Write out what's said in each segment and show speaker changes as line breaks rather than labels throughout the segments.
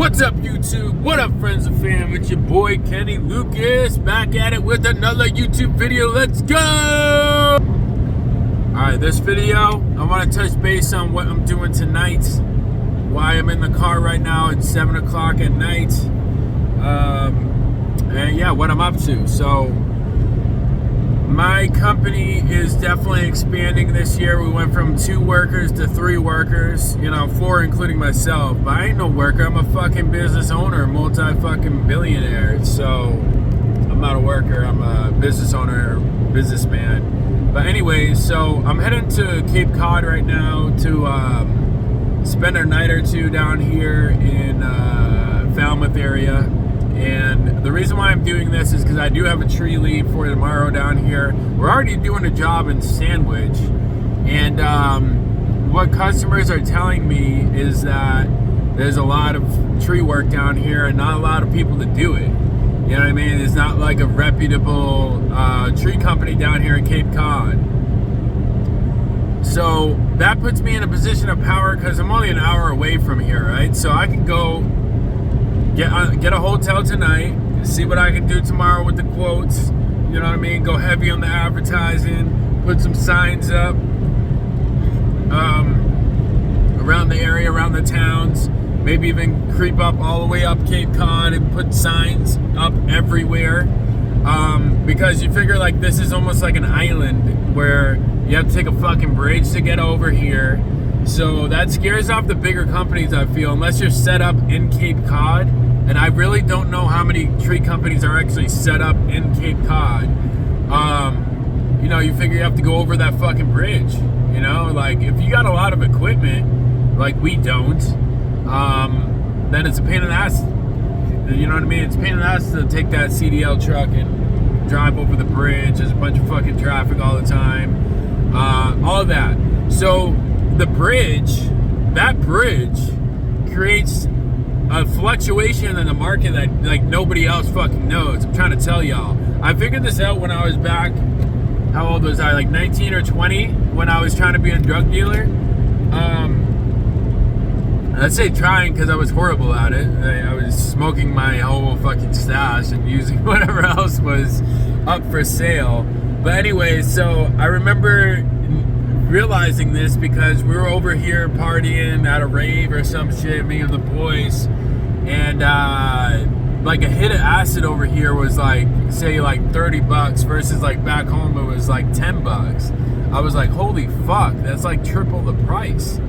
What's up, YouTube? What up, friends and fam? It's your boy Kenny Lucas back at it with another YouTube video. Let's go! Alright, this video, I want to touch base on what I'm doing tonight. Why I'm in the car right now. It's 7 o'clock at night. And yeah, what I'm up to. So, my company is definitely expanding this year. We went from 2 workers to 3 workers, 4 including myself. But I ain't no worker. I'm a fucking business owner, multi-fucking billionaire. So I'm not a worker. I'm a business owner, businessman. But anyways, so I'm heading to Cape Cod right now to spend a night or two down here in Falmouth area. And the reason why I'm doing this is because I do have a tree leave for tomorrow down here. We're already doing a job in Sandwich. And what customers are telling me is that there's a lot of tree work down here and not a lot of people to do it. You know what I mean? It's not like a reputable tree company down here in Cape Cod. So that puts me in a position of power because I'm only an hour away from here, right? So I can go get a hotel tonight, see what I can do tomorrow with the quotes, you know what I mean? Go heavy on the advertising, put some signs up around the area, around the towns, maybe even creep up all the way up Cape Cod and put signs up everywhere. Because you figure like this is almost like an island where you have to take a fucking bridge to get over here. So that scares off the bigger companies, I feel, unless you're set up in Cape Cod. And I really don't know how many tree companies are actually set up in Cape Cod. You figure you have to go over that fucking bridge. Like if you got a lot of equipment, like we don't, then it's a pain in the ass. You know what I mean? It's a pain in the ass to take that CDL truck and drive over the bridge. There's a bunch of fucking traffic all the time. All of that. So the bridge, that bridge creates a fluctuation in the market that like nobody else fucking knows. I'm trying to tell y'all. I figured this out when I was back, how old was I? Like 19 or 20 when I was trying to be a drug dealer. I'd say trying because I was horrible at it. I was smoking my whole fucking stash and using whatever else was up for sale. But anyway, so I remember realizing this because we were over here partying at a rave or some shit, me and the boys, and like a hit of acid over here was like, say like $30 versus like back home it was like $10. I was like, holy fuck, that's like triple the price.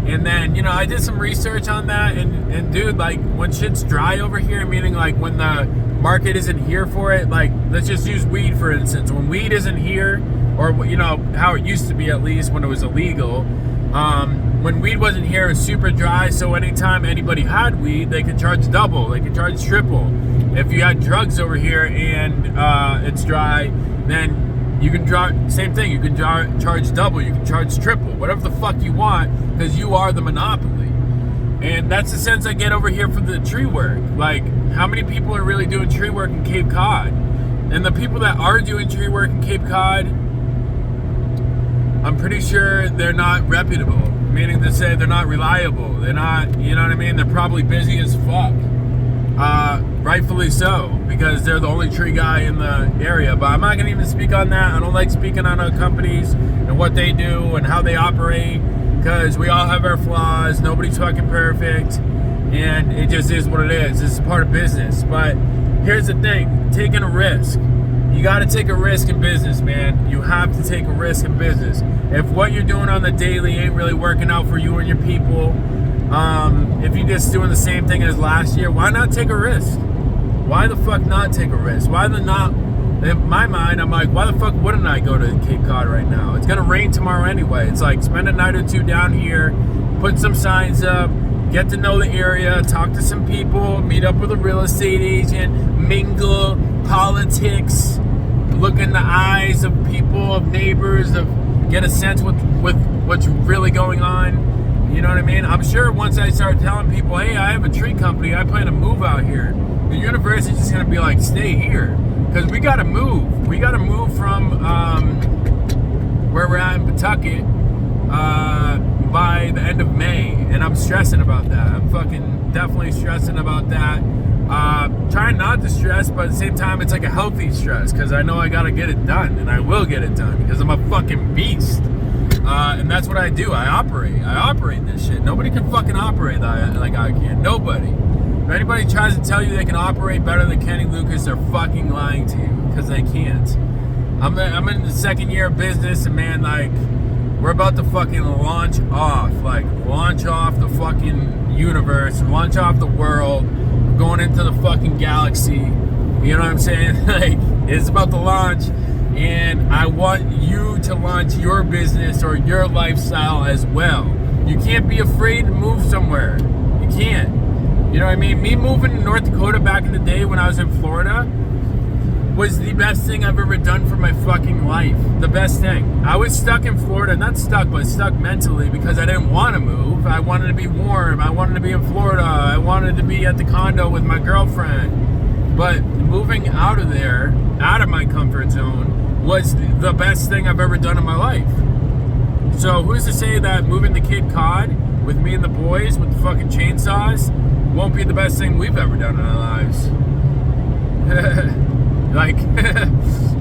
And then I did some research on that, and dude, like when shit's dry over here, meaning like when the market isn't here for it, like let's just use weed for instance. When weed isn't here, or how it used to be, at least when it was illegal, when weed wasn't here, it was super dry. So anytime anybody had weed, they could charge double, they could charge triple. If you had drugs over here and it's dry, then you can same thing, you can charge double, you can charge triple, whatever the fuck you want, because you are the monopoly. And that's the sense I get over here for the tree work. Like, how many people are really doing tree work in Cape Cod? And the people that are doing tree work in Cape Cod, I'm pretty sure they're not reputable, meaning to say they're not reliable. They're not, you know what I mean? They're probably busy as fuck. Rightfully so, because they're the only tree guy in the area. But I'm not going to even speak on that. I don't like speaking on companies and what they do and how they operate, because we all have our flaws. Nobody's fucking perfect. And it just is what it is. This is part of business. But here's the thing, taking a risk. You got to take a risk in business, man. You have to take a risk in business. If what you're doing on the daily ain't really working out for you and your people, if you're just doing the same thing as last year, why not take a risk? Why the fuck not take a risk? Why the not? In my mind, I'm like, why the fuck wouldn't I go to Cape Cod right now? It's going to rain tomorrow anyway. It's like, spend a night or two down here, put some signs up, get to know the area, talk to some people, meet up with a real estate agent, mingle, politics, look in the eyes of people, of neighbors, get a sense with what's really going on. You know what I mean? I'm sure once I start telling people, hey, I have a tree company, I plan to move out here, the universe is just going to be like, stay here. Because we got to move. We got to move from where we're at in Pawtucket by the end of May, and I'm stressing about that. I'm fucking definitely stressing about that. Trying not to stress, but at the same time, it's like a healthy stress because I know I gotta get it done, and I will get it done because I'm a fucking beast. And that's what I do. I operate this shit. Nobody can fucking operate like I can. Nobody. If anybody tries to tell you they can operate better than Kenny Lucas, they're fucking lying to you because they can't. I'm in the second year of business, and man, like, we're about to fucking launch off the fucking universe, launch off the world. We're going into the fucking galaxy. You know what I'm saying? Like, it's about to launch, and I want you to launch your business or your lifestyle as well. You can't be afraid to move somewhere. You can't. You know what I mean? Me moving to North Dakota back in the day when I was in Florida was the best thing I've ever done for my fucking life. The best thing. I was stuck in Florida, not stuck, but stuck mentally because I didn't want to move. I wanted to be warm. I wanted to be in Florida. I wanted to be at the condo with my girlfriend. But moving out of there, out of my comfort zone, was the best thing I've ever done in my life. So who's to say that moving to Cape Cod with me and the boys with the fucking chainsaws won't be the best thing we've ever done in our lives? Like,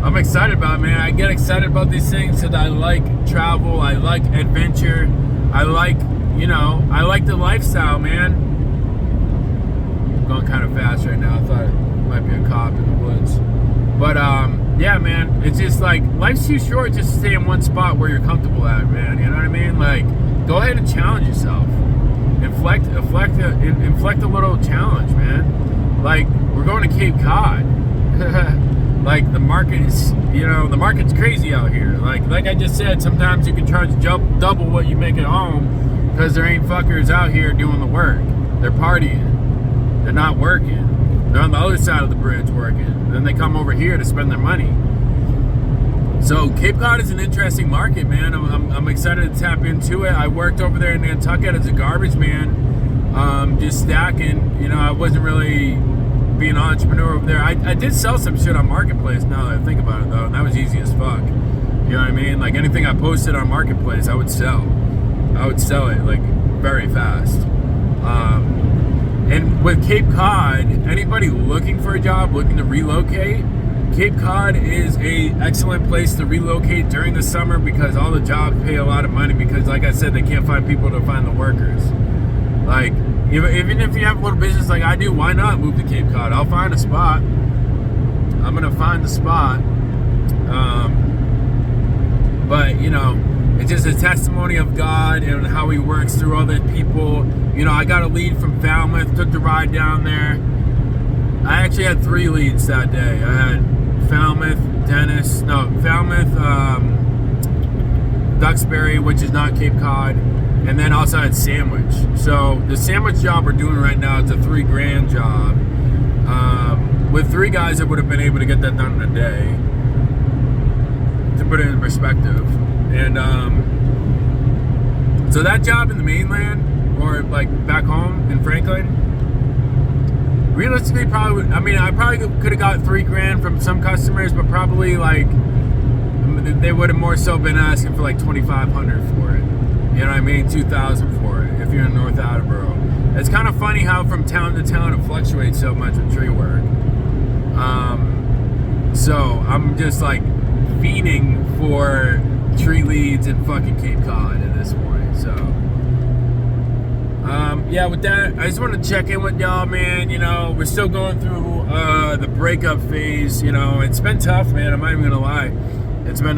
I'm excited about it, man. I get excited about these things because I like travel, I like adventure, I like, I like the lifestyle, man. I'm going kind of fast right now. I thought it might be a cop in the woods. But, yeah, man, it's just like, life's too short just to stay in one spot where you're comfortable at, man. You know what I mean? Like, go ahead and challenge yourself. Inflect a little challenge, man. Like, we're going to Cape Cod. Like, the market's crazy out here. Like I just said, sometimes you can charge double what you make at home because there ain't fuckers out here doing the work. They're partying. They're not working. They're on the other side of the bridge working. Then they come over here to spend their money. So Cape Cod is an interesting market, man. I'm excited to tap into it. I worked over there in Nantucket as a garbage man, just stacking. I wasn't really be an entrepreneur over there. I did sell some shit on Marketplace now that I think about it, though, and that was easy as fuck. You know what I mean? Like, anything I posted on Marketplace, I would sell. I would sell it, like, very fast. And with Cape Cod, anybody looking for a job, looking to relocate, Cape Cod is a excellent place to relocate during the summer because all the jobs pay a lot of money because, like I said, they can't find people to find the workers. Like, even if you have a little business like I do, why not move to Cape Cod? I'll find a spot. I'm going to find the spot. But, it's just a testimony of God and how he works through other people. I got a lead from Falmouth, took the ride down there. I actually had 3 leads that day. I had Falmouth, Duxbury, which is not Cape Cod, and then also had Sandwich. So the Sandwich job we're doing right now, it's a $3,000 job. With 3 guys, I would have been able to get that done in a day, to put it in perspective. And so that job in the mainland, or like back home in Franklin, realistically, I probably could have got $3,000 from some customers, but probably like they would have more so been asking for like $2,500 for it. You know what I mean? $2,000 for it if you're in North Attleboro. It's kind of funny how from town to town it fluctuates so much with tree work. So I'm just like fiending for tree leads in fucking Cape Cod at this point. So yeah, with that, I just want to check in with y'all, man. We're still going through the breakup phase. It's been tough, man. I'm not even gonna lie. It's been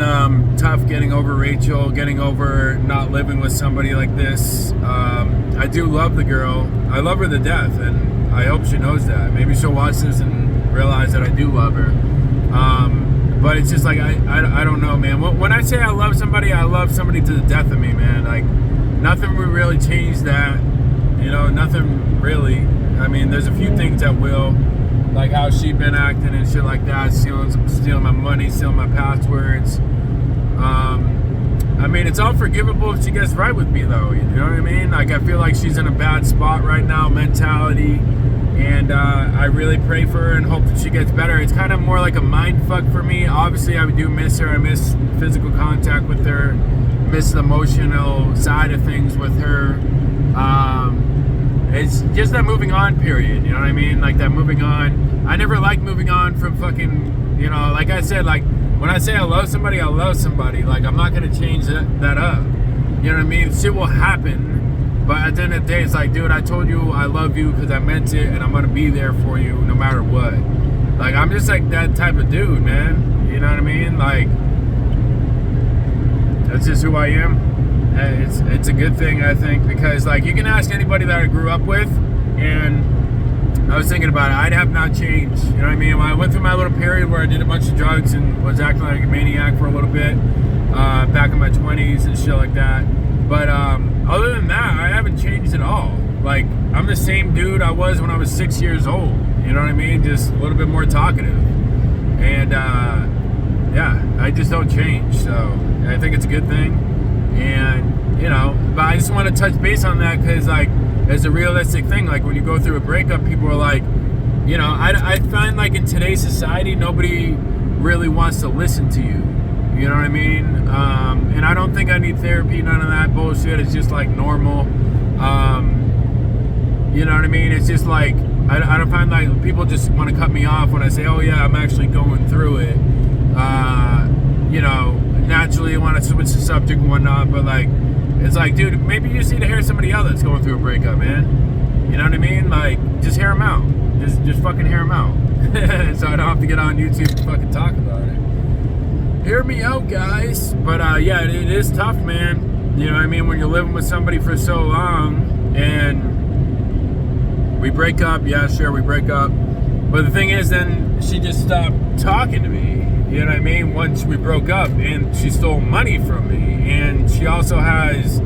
tough getting over Rachel, getting over not living with somebody like this. I do love the girl. I love her to death, and I hope she knows that. Maybe she'll watch this and realize that I do love her. But it's just like, I don't know, man. When I say I love somebody to the death of me, man. Like, nothing will really change that. Nothing really. I mean, there's a few things that will. Like how she been acting and shit like that, stealing my money, stealing my passwords. I mean, it's all forgivable if she gets right with me, though. You know what I mean? Like, I feel like she's in a bad spot right now, mentality, and I really pray for her and hope that she gets better. It's kind of more like a mind fuck for me. Obviously, I do miss her. I miss physical contact with her, miss the emotional side of things with her. It's just that moving on period, you know what I mean? Like that moving on. I never liked moving on from fucking, you know, like I said, like when I say I love somebody, I love somebody. Like I'm not gonna change that up. You know what I mean? Shit will happen, but at the end of the day, it's like, dude, I told you I love you because I meant it, and I'm gonna be there for you no matter what. Like I'm just like that type of dude, man. You know what I mean? Like that's just who I am. It's a good thing, I think, because like you can ask anybody that I grew up with, and I was thinking about it, I'd have not changed. You know what I mean? When I went through my little period where I did a bunch of drugs and was acting like a maniac for a little bit, back in my 20s and shit like that. But other than that, I haven't changed at all. Like I'm the same dude I was when I was 6 years old. You know what I mean? Just a little bit more talkative. And yeah, I just don't change. So I think it's a good thing. And, you know, but I just want to touch base on that because, like, it's a realistic thing. Like, when you go through a breakup, people are like, you know, I find, like, in today's society, nobody really wants to listen to you. You know what I mean? And I don't think I need therapy, none of that bullshit. It's just, like, normal. You know what I mean? It's just, like, I don't find, like, people just want to cut me off when I say, oh, yeah, I'm actually going through it. You know, naturally you want to switch the subject and whatnot, but like it's like, dude, maybe you just need to hear somebody else that's going through a breakup, man. You know what I mean? Like just hear them out, just fucking hear them out. So I don't have to get on YouTube and fucking talk about it. Hear me out, guys. But yeah, it is tough, man. You know what I mean? When you're living with somebody for so long and we break up, yeah, sure, we break up, but the thing is, then she just stopped talking to me. You know what I mean? Once we broke up, and she stole money from me, and she also has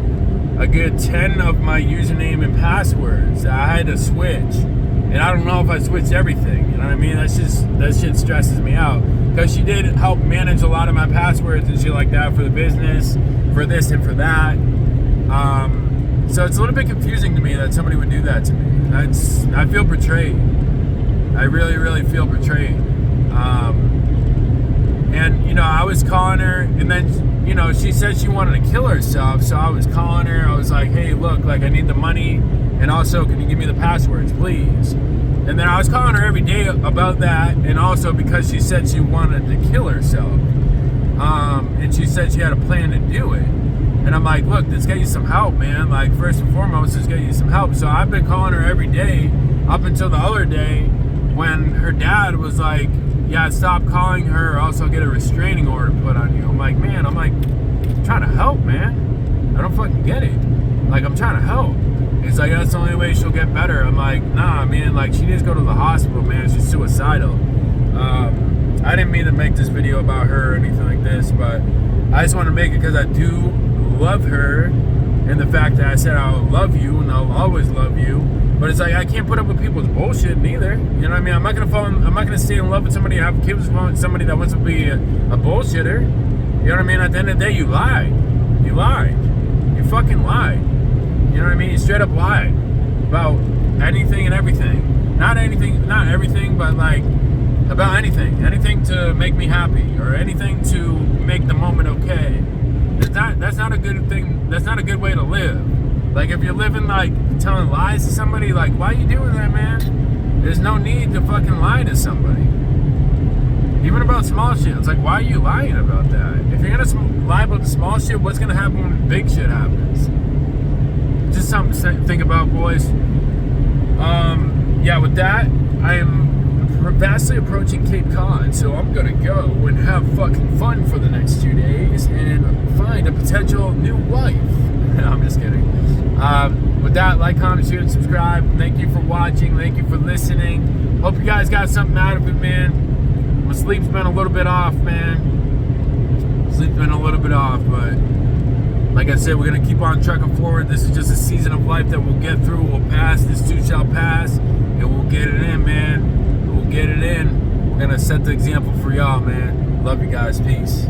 a good 10 of my username and passwords. I had to switch, and I don't know if I switched everything. You know what I mean? That shit stresses me out because she did help manage a lot of my passwords and shit like that for the business, for this and for that. So it's a little bit confusing to me that somebody would do that to me. I feel betrayed. I really, really feel betrayed. And, you know, I was calling her, and then, you know, she said she wanted to kill herself, so I was calling her. I was like, hey, look, like, I need the money, and also, can you give me the passwords, please? And then I was calling her every day about that, and also because she said she wanted to kill herself. And she said she had a plan to do it. And I'm like, look, let's get you some help, man. Like, first and foremost, let's get you some help. So I've been calling her every day up until the other day when her dad was like, yeah, stop calling her or else I'll get a restraining order put on you. I'm like, man, I'm trying to help, man. I don't fucking get it. Like, I'm trying to help. It's like, that's the only way she'll get better. I'm like, nah, man, like, she needs to go to the hospital, man. She's suicidal. I didn't mean to make this video about her or anything like this, but I just want to make it because I do love her, and the fact that I said I'll love you and I'll always love you. But it's like, I can't put up with people's bullshit neither. You know what I mean? I'm not gonna stay in love with somebody, have kids with somebody that wants to be a bullshitter. You know what I mean? At the end of the day, you lied. You lied. You fucking lied. You know what I mean? You straight up lied about anything and everything. Not everything, but like about anything. Anything to make me happy or anything to make the moment okay. That's not a good thing. That's not a good way to live. Like, if you're living, like, telling lies to somebody, like, why are you doing that, man? There's no need to fucking lie to somebody. Even about small shit. It's like, why are you lying about that? If you're gonna lie about the small shit, what's gonna happen when big shit happens? Just something to think about, boys. Yeah, with that, I am vastly approaching Cape Cod, so I'm gonna go and have fucking fun for the next 2 days and find a potential new wife. I'm just kidding. With that, like, comment, share, and subscribe. Thank you for watching. Thank you for listening. Hope you guys got something out of it, man. My sleep's been a little bit off, man. Sleep's been a little bit off, but like I said, we're going to keep on trucking forward. This is just a season of life that we'll get through. We'll pass. This too shall pass. And we'll get it in, man. We'll get it in. We're going to set the example for y'all, man. Love you guys. Peace.